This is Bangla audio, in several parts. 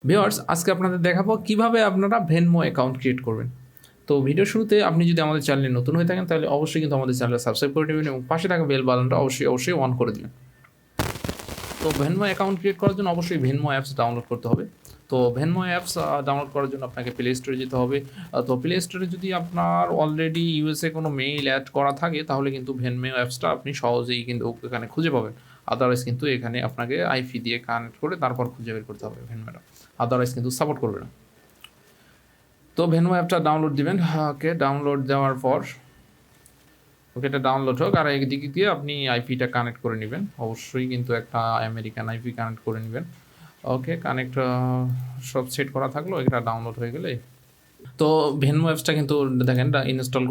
ভিউয়ার্স, আজকে আপনাদের দেখাবো কিভাবে আপনারা ভেনমো অ্যাকাউন্ট ক্রিয়েট করবেন। তো ভিডিও শুরুতে আপনি যদি আমাদের চ্যানেলে নতুন হয়ে থাকেন তাহলে অবশ্যই কিন্তু আমাদের চ্যানেলটা সাবস্ক্রাইব করে নেবেন এবং পাশে থাকা বেল বাটনটা অবশ্যই অন করে দিবেন। তো ভেনমো অ্যাকাউন্ট ক্রিয়েট করার জন্য অবশ্যই ভেনমো অ্যাপস ডাউনলোড করতে হবে। তো ভেনমো অ্যাপস ডাউনলোড করার জন্য আপনাকে প্লে স্টোরে যেতে হবে। তো প্লে স্টোরে যদি আপনার অলরেডি ইউএসএ কোনো মেইল অ্যাড করা থাকে তাহলে কিন্তু ভেনমো অ্যাপসটা আপনি সহজেই কিন্তু এখানে খুঁজে পাবেন। আদারওয়াইজ কিন্তু এখানে আপনাকে আইপি দিয়ে কানেক্ট করে তারপর খুঁজে বের করতে হবে ভেনমোটা। আদারওয়াইজ কিন্তু সাপোর্ট করবে না। তো ভেনমো অ্যাপটা ডাউনলোড দিবেন। ওকে, ডাউনলোড দেওয়ার পর এটা ডাউনলোড হোক আর একদিকে দিয়ে আপনি আইপিটা কানেক্ট করে নেবেন। অবশ্যই কিন্তু একটা আমেরিকান আইপি কানেক্ট করে নেবেন। ওকে, কানেক্ট সব সেট করা থাকলো, এটা ডাউনলোড হয়ে গেলে তো ভেনমো অ্যাপসটা কিন্তু দেখেন ইনস্টল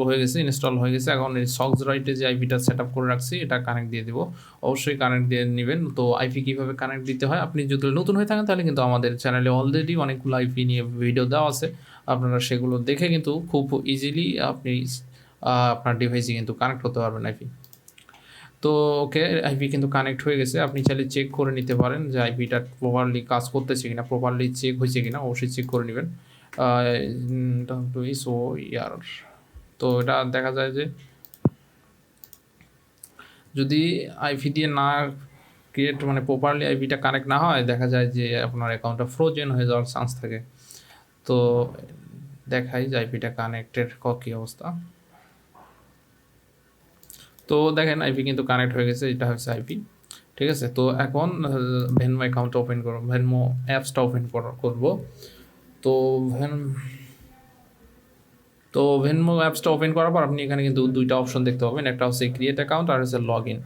হয়ে গেছে। এখন এই সক্স রাইটে যে আইপিটা সেট আপ করে রাখছি এটা কানেক্ট দিয়ে দিব। অবশ্যই কানেক্ট দিয়ে নেবেন। তো আইপি কীভাবে কানেক্ট দিতে হয়, আপনি যদি নতুন হয়ে থাকেন তাহলে কিন্তু আমাদের চ্যানেলে অলরেডি অনেকগুলো আইপি নিয়ে ভিডিও দেওয়া আছে। আপনারা সেগুলো দেখে কিন্তু খুব ইজিলি আপনি আপনার ডিভাইসে কিন্তু কানেক্ট করতে পারবেন আইপি। তো ওকে, আইপি কিন্তু কানেক্ট হয়ে গেছে। আপনি চাইলে চেক করে নিতে পারেন যে আইপিটা প্রপারলি কাজ করতেছে কিনা, প্রপারলি চেক হয়েছে কিনা, অবশ্যই চেক করে নেবেন। সো ইয়ার তো এটা দেখা যায় যে যদি আইপি দিয়ে না ক্রিয়েট প্রপারলি আইপিটা কানেক্ট না হয়, দেখা যায় যে আপনার অ্যাকাউন্টটা ফ্রোজেন হয়ে যাওয়ার চান্স থাকে। তো দেখাই যে আইপিটা কানেক্টের কী অবস্থা। তো দেখেন আইপি কিন্তু কানেক্ট হয়ে গেছে, এটা হচ্ছে আইপি। ঠিক আছে, তো এখন ভেনমো অ্যাকাউন্ট ওপেন করব, ভেনমো অ্যাপসটা ওপেন করবো। তো ভেনমো অ্যাপসটা ওপেন করার পর আপনি এখানে কিন্তু দুইটা অপশন দেখতে পাবেন, একটা হচ্ছে ক্রিয়েট অ্যাকাউন্ট আর হচ্ছে লগ ইন।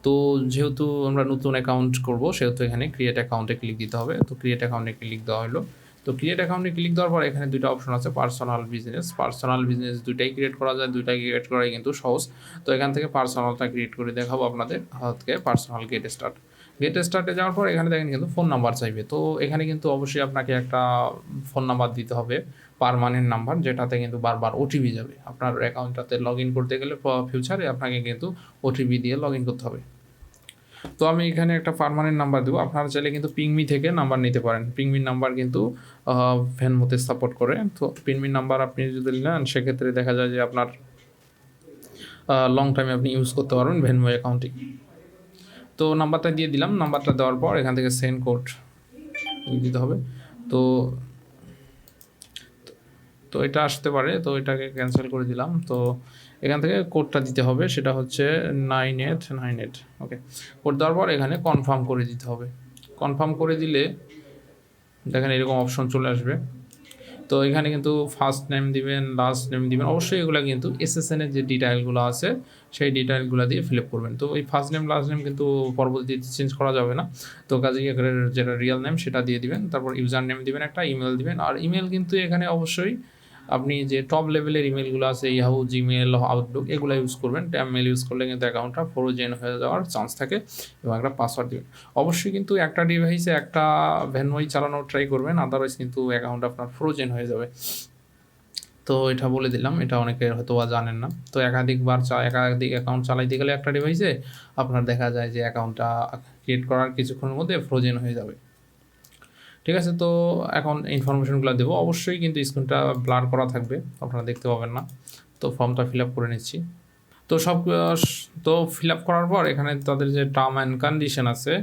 তো যেহেতু আমরা নতুন অ্যাকাউন্ট করব সেহেতু এখানে ক্রিয়েট অ্যাকাউন্টে ক্লিক দিতে হবে। তো ক্রিয়েট অ্যাকাউন্টে ক্লিক দেওয়া হলো। তো ক্রিয়েট অ্যাকাউন্টে ক্লিক দেওয়ার পর এখানে দুইটা অপশন আছে, পার্সোনাল বিজনেস দুইটাই ক্রিয়েট করা যায়, দুইটাই ক্রিয়েট করাই কিন্তু সহজ। তো এখান থেকে পার্সোনালটা ক্রিয়েট করে দেখাবো আপনাদের। হাতকে পার্সোনাল গেট স্টার্টে যাওয়ার পর এখানে দেখেন কিন্তু ফোন নাম্বার চাইবে। তো এখানে কিন্তু অবশ্যই আপনাকে একটা ফোন নাম্বার দিতে হবে, পার্মানেন্ট নাম্বার, যেটাতে কিন্তু বারবার ওটিপি যাবে। আপনার অ্যাকাউন্টটাতে লগ ইন করতে গেলে ফিউচারে আপনাকে কিন্তু ওটিপি দিয়ে লগ ইন করতে হবে। তো আমি এখানে একটা পার্মানেন্ট নাম্বার দেবো। আপনারা চাইলে কিন্তু পিংমি থেকে নাম্বার নিতে পারেন। পিংমির নাম্বার কিন্তু ভেনমোতে সাপোর্ট করে। তো পিংমির নাম্বার আপনি যদি নেন সেক্ষেত্রে দেখা যায় যে আপনার লং টাইমে আপনি ইউজ করতে পারবেন ভেনমো অ্যাকাউন্টে। তো নাম্বারটা দিয়ে দিলাম। নাম্বারটা দেওয়ার পর এখান থেকে সেন্ড কোড দিতে হবে। তো তো এটা আসতে পারে, তো এটাকে ক্যান্সেল করে দিলাম। তো এখান থেকে কোডটা দিতে হবে, সেটা হচ্ছে 9898। ওকে, কোড দেওয়ার পর এখানে কনফার্ম করে দিতে হবে। কনফার্ম করে দিলে দেখেন এরকম অপশন চলে আসবে। তো এখানে কিন্তু ফার্স্ট নেম দিবেন, লাস্ট নেম দিবেন। অবশ্যই এগুলো কিন্তু এসএসএন এর যে ডিটেইলগুলো আছে সেই ডিটেইলগুলো দিয়ে ফিল আপ করবেন। তো এই ফার্স্ট নেম লাস্ট নেম কিন্তু পরবর্তীতে চেঞ্জ করা যাবে না। তো কাজেই এখানে যেটা রিয়েল নেম সেটা দিয়ে দিবেন। তারপর ইউজার নেম দিবেন, একটা ইমেল দিবেন। আর ইমেল কিন্তু এখানে অবশ্যই আপনি যে টপ লেভেলের ইমেলগুলো আছে ইয়াহু, জিমেল, আউটলুক এগুলো ইউজ করবেন। ট্যাব মেল ইউজ করলে কিন্তু অ্যাকাউন্টটা ফ্রোজেন হয়ে যাওয়ার চান্স থাকে এবং একটা পাসওয়ার্ড দিবেন। অবশ্যই কিন্তু একটা ডিভাইসে একটা ভেনমোই চালানোর ট্রাই করবেন, আদারওয়াইজ কিন্তু অ্যাকাউন্ট আপনার ফ্রোজেন হয়ে যাবে। তো এটা বলে দিলাম, এটা অনেকে হয়তো বা জানেন না। তো একাধিক অ্যাকাউন্ট চালাইতে গেলে একটা ডিভাইসে আপনার দেখা যায় যে অ্যাকাউন্টটা ক্রিয়েট করার কিছুক্ষণের মধ্যে ফ্রোজেন হয়ে যাবে। ঠিক আছে, তো এখন ইনফরমেশনগুলো দেবো। অবশ্যই কিন্তু স্ক্রিনটা ব্লার করা থাকবে, আপনারা দেখতে পাবেন না। তো ফর্মটা ফিল আপ করে নিচ্ছি। তো তো ফিল আপ করার পর এখানে তাদের যে টার্ম অ্যান্ড কন্ডিশন আছে,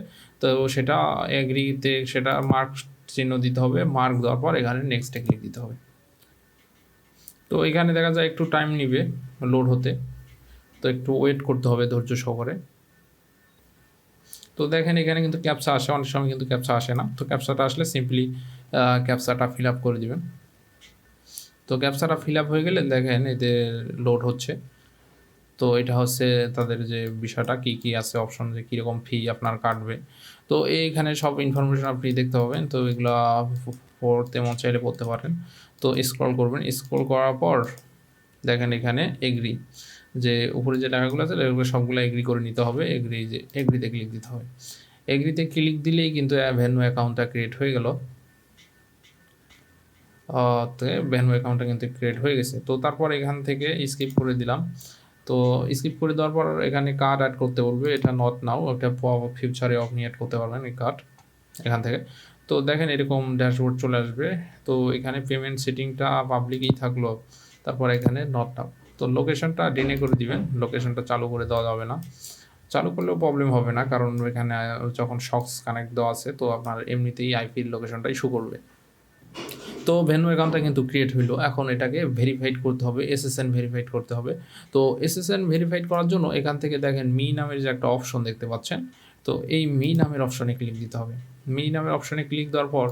তো সেটা এগ্রিতে সেটা মার্ক চিহ্ন দিতে হবে। মার্ক দেওয়ার পর এখানে নেক্সটে ক্লিক দিতে হবে। তো এখানে দেখা যায় একটু টাইম নিবে লোড হতে, তো একটু ওয়েট করতে হবে ধৈর্য সহকারে। তো দেখেন এখানে কিন্তু ক্যাপচা আসে, অনেক সময় কিন্তু ক্যাপচা আসে না। তো ক্যাপচাটা আসলে সিম্পলি ক্যাপচাটা ফিল আপ করে দিবেন। তো ক্যাপচাটা ফিল আপ হয়ে গেলে দেখেন এতে লোড হচ্ছে। তো এটা হচ্ছে তাদের যে বিষয়টা কী কী আছে অপশন, যে কীরকম ফি আপনার কাটবে। তো এইখানে সব ইনফরমেশন আপনি দেখতে পাবেন। তো এগুলো পড়তে মন চাইলে পড়তে পারেন। তো স্ক্রল করবেন, স্ক্রল করার পর দেখেন এখানে এগ্রি, যে উপরে যে টাকাগুলো আছে এগুলো সবগুলো এগ্রি করে নিতে হবে। এগ্রিতে ক্লিক দিতে হবে। এগ্রিতে ক্লিক দিলেই কিন্তু ভেনমো অ্যাকাউন্টটা ক্রিয়েট হয়ে গেল। তো ভেনমো অ্যাকাউন্টটা কিন্তু ক্রিয়েট হয়ে গেছে। তো তারপর এখান থেকে স্কিপ করে দিলাম। তো স্কিপ করে দেওয়ার পর এখানে কার্ড অ্যাড করতে বলবে, এটা নট নাও, ওটা ফিউচারে আপনি অ্যাড করতে পারবেন এই কার্ড এখান থেকে। তো দেখেন এরকম ড্যাশবোর্ড চলে আসবে। তো এখানে পেমেন্ট সেটিংটা পাবলিকই থাকলো, তারপর এখানে নট আপ। তো লোকেশনটা ডিনে করে দিবেন, লোকেশনটা চালু করে দেওয়া যাবে না। চালু করলেও প্রবলেম হবে না, কারণ এখানে যখন সক্স কানেক্ট দেওয়া আছে তো আপনার এমনিতেই আইপির লোকেশনটা ইস্যু করবে। তো ভেনমো অ্যাকাউন্টটা কিন্তু ক্রিয়েট হইলো। এখন এটাকে ভেরিফাইড করতে হবে, এসএসএন ভেরিফাইড করতে হবে। তো এসএসএন ভেরিফাইড করার জন্য এখান থেকে দেখেন মি নামের যে একটা অপশন দেখতে পাচ্ছেন, তো এই মি নামের অপশনে ক্লিক দিতে হবে। মি নামের অপশনে ক্লিক দেওয়ার পর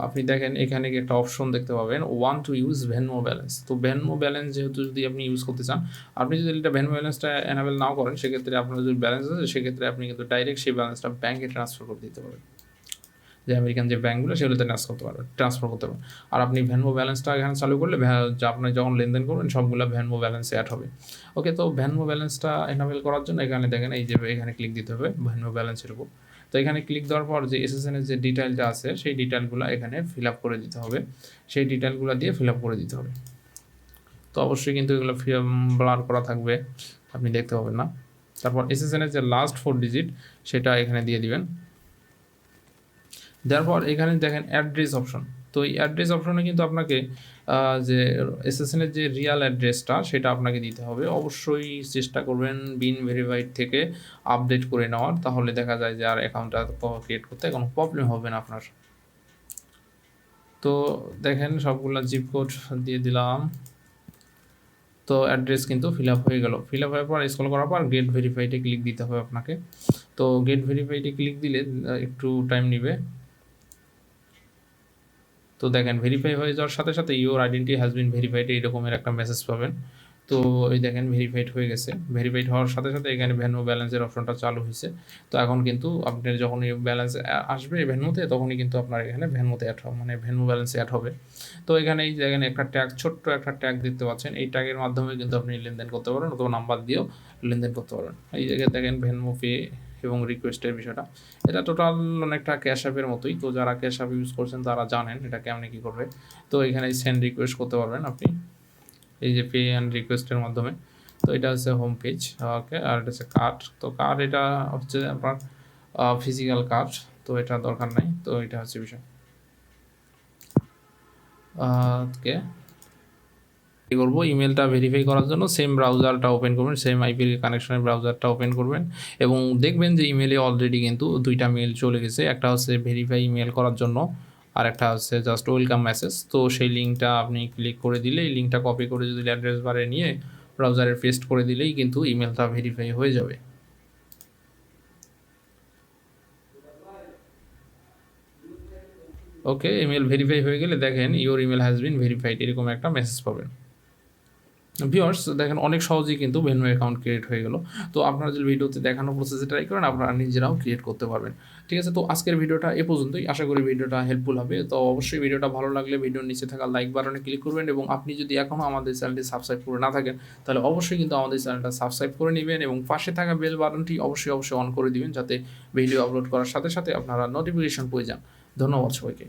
আপনি দেখেন এখানে একটা অপশন দেখতে পাবেন, ওয়ান টু ইউজ ভেনমো ব্যালেন্স। তো ভেনমো ব্যালেন্স যেহেতু যদি আপনি ইউজ করতে চান, আপনি যদি এটা ভেনমো ব্যালেন্সটা এনাবেল নাও করেন, সেক্ষেত্রে আপনার যদি ব্যালেন্স আছে সেক্ষেত্রে আপনি কিন্তু ডাইরেক্ট সেই ব্যালেন্সটা ব্যাঙ্কে ট্রান্সফার করে দিতে পারবেন। যে আমেরিকান যে ব্যাঙ্কগুলো সেগুলোতে ট্রান্সফার করতে পারবেন। আর আপনি ভেনমো ব্যালেন্সটা এখানে চালু করলে যে আপনি যখন লেনদেন করবেন সবগুলো ভেনমো ব্যালেন্সে অ্যাড হবে। ওকে, তো ভেনমো ব্যালেন্সটা এনাবেল করার জন্য এখানে দেখেন এই যে এখানে ক্লিক দিতে হবে ভেনমো ব্যালেন্সের উপর। তো এখানে ক্লিক দেওয়ার পর যে এসএসএন এর যে ডিটেইলটা আছে সেই ডিটেইলগুলো এখানে ফিল আপ করে দিতে হবে, সেই ডিটেইলগুলো দিয়ে ফিল আপ করে দিতে হবে। তো অবশ্যই কিন্তু এগুলো ব্লার করা থাকবে, আপনি দেখতে পাবেন না। তারপর এসএসএন এর যে লাস্ট 4 ডিজিট সেটা এখানে দিয়ে দিবেন। তারপর এখানে দেখেন অ্যাড্রেস অপশন। তো এই অ্যাড্রেস অপশনে কিন্তু আপনাকে যে এসএসএনের যে রিয়াল অ্যাড্রেসটা সেটা আপনাকে দিতে হবে। অবশ্যই চেষ্টা করবেন বিন ভেরিফাইড থেকে আপডেট করে নেওয়ার, তাহলে দেখা যায় যে আর অ্যাকাউন্টটা ক্রিয়েট করতে কোনো প্রবলেম হবে না আপনার। তো দেখেন সবগুলা জিপ কোড দিয়ে দিলাম। তো অ্যাড্রেস কিন্তু ফিল আপ হয়ে গেল। ফিল আপ হওয়ার পর স্ক্রল করার পর গেট ভেরিফাইডে ক্লিক দিতে হবে আপনাকে। তো গেট ভেরিফাইডে ক্লিক দিলে একটু টাইম নেবে। তো দেখেন ভেরিফাই হয়ে যাওয়ার সাথে সাথে your identity has been verified এইরকমের একটা মেসেজ পাবেন। তো এই দেখেন ভেরিফাইড হয়ে গেছে। ভেরিফাইড হওয়ার সাথে সাথে এখানে ভেনমো ব্যালেন্সের অপশনটা চালু হয়েছে। তো এখন কিন্তু আপনার যখন এই ব্যালেন্স আসবে ভেনমোতে, তখনই কিন্তু আপনার এখানে ভেনমোতে অ্যাড হবে, মানে ভেনমো ব্যালেন্সে অ্যাড হবে। তো এখানে এই দেখেন একটা ট্যাগ, ছোট্ট একটা ট্যাগ দেখতে পাচ্ছেন, এই ট্যাগের মাধ্যমে কিন্তু আপনি লেনদেন করতে পারেন অথবা নাম্বার দিয়েও লেনদেন করতে পারেন। এই জায়গায় দেখেন ভেনমো পে এবং রিকোয়েস্টের বিষয়টা, এটা টোটাল অনেকটা ক্যাশ অ্যাপের মতোই। তো যারা ক্যাশ অ্যাপ ইউজ করছেন তারা জানেন এটা কেমন কী করবে। তো এখানে সেন্ড রিকোয়েস্ট করতে পারবেন আপনি এই যে পে অ্যান্ড রিকোয়েস্টের মাধ্যমে। তো এটা হচ্ছে হোম পেজ। ওকে, আর এটা হচ্ছে কার্ড। তো কার্ড এটা হচ্ছে আপনার ফিজিক্যাল কার্ড, তো এটা দরকার নাই। তো এটা হচ্ছে বিষয়। ওকে, কী করবো, ইমেলটা ভেরিফাই করার জন্য সেম ব্রাউজারটা ওপেন করবেন, সেম আইপি কানেকশনের ব্রাউজারটা ওপেন করবেন এবং দেখবেন যে ইমেলে অলরেডি কিন্তু দুইটা মেল চলে গেছে। একটা হচ্ছে ভেরিফাই ইমেল করার জন্য, আর একটা হচ্ছে জাস্ট ওয়েলকাম মেসেজ। তো সেই লিঙ্কটা আপনি ক্লিক করে দিলে, এই লিঙ্কটা কপি করে যদি অ্যাড্রেস বারে নিয়ে ব্রাউজারে পেস্ট করে দিলেই কিন্তু ইমেলটা ভেরিফাই হয়ে যাবে। ওকে, ইমেল ভেরিফাই হয়ে গেলে দেখেন your email has been verified এরকম একটা মেসেজ পাবেন। ভিউয়ার্স দেখেন অনেক সহজেই কিন্তু ভেনমো অ্যাকাউন্ট ক্রিয়েট হয়ে গেল। তো আপনারা যদি ভিডিওতে দেখানো প্রসেসে ট্রাই করেন, আপনারা নিজেরাও ক্রিয়েট করতে পারবেন। ঠিক আছে, তো আজকের ভিডিওটা এ পর্যন্তই। আশা করি ভিডিওটা হেল্পফুল হবে। তো অবশ্যই ভিডিওটা ভালো লাগলে ভিডিওর নিচে থাকা লাইক বাটনে ক্লিক করবেন এবং আপনি যদি এখনও আমাদের চ্যানেলটি সাবস্ক্রাইব করে না থাকেন তাহলে অবশ্যই কিন্তু আমাদের চ্যানেলটা সাবস্ক্রাইব করে নেবেন এবং পাশে থাকা বেল বাটনটি অবশ্যই অন করে দিবেন, যাতে ভিডিও আপলোড করার সাথে সাথে আপনারা নোটিফিকেশন পেয়ে যান। ধন্যবাদ সবাইকে।